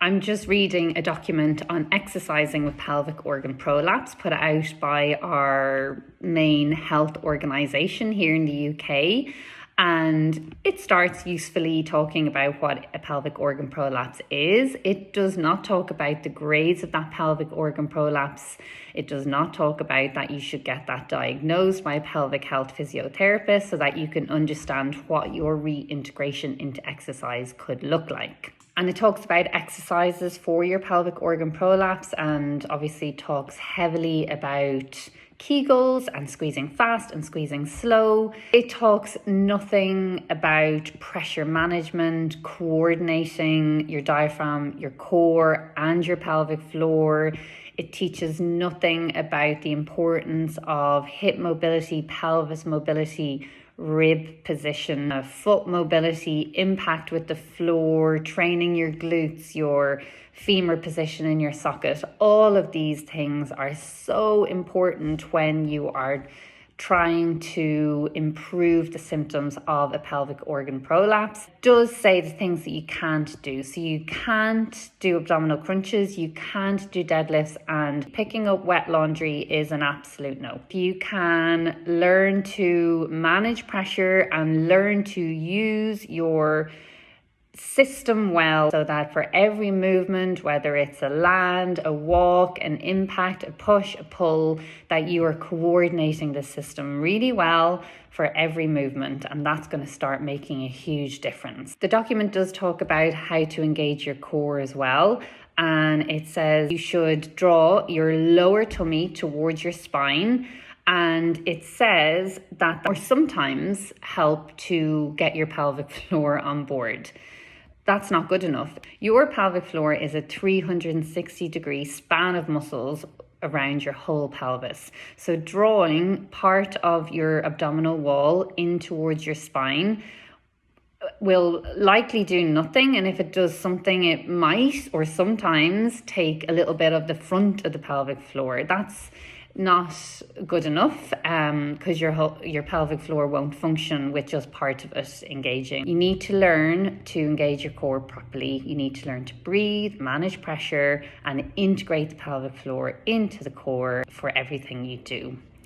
I'm just reading a document on exercising with pelvic organ prolapse put out by our main health organisation here in the UK. And it starts usefully talking about what a pelvic organ prolapse is. It does not talk about the grades of that pelvic organ prolapse. It does not talk about that you should get that diagnosed by a pelvic health physiotherapist so that you can understand what your reintegration into exercise could look like. And it talks about exercises for your pelvic organ prolapse, and obviously talks heavily about Kegels and squeezing fast and squeezing slow. It talks nothing about pressure management, coordinating your diaphragm, your core and your pelvic floor. It teaches nothing about the importance of hip mobility, pelvis mobility, rib position, foot mobility, impact with the floor, training your glutes, your femur position in your socket. All of these things are so important when you are trying to improve the symptoms of a pelvic organ prolapse. It does say the things that you can't do. So you can't do abdominal crunches, you can't do deadlifts, and picking up wet laundry is an absolute no. You can learn to manage pressure and learn to use your system well, so that for every movement, whether it's a land, a walk, an impact, a push, a pull, that you are coordinating the system really well for every movement, and that's going to start making a huge difference. The document does talk about how to engage your core as well, and it says you should draw your lower tummy towards your spine. And it says that or sometimes help to get your pelvic floor on board. That's not good enough. Your pelvic floor is a 360-degree span of muscles around your whole pelvis. So drawing part of your abdominal wall in towards your spine will likely do nothing, and if it does something, it might or sometimes take a little bit of the front of the pelvic floor. That's not good enough because your pelvic floor won't function with just part of it engaging. You need to learn to engage your core properly. You need to learn to breathe, manage pressure, and integrate the pelvic floor into the core for everything you do.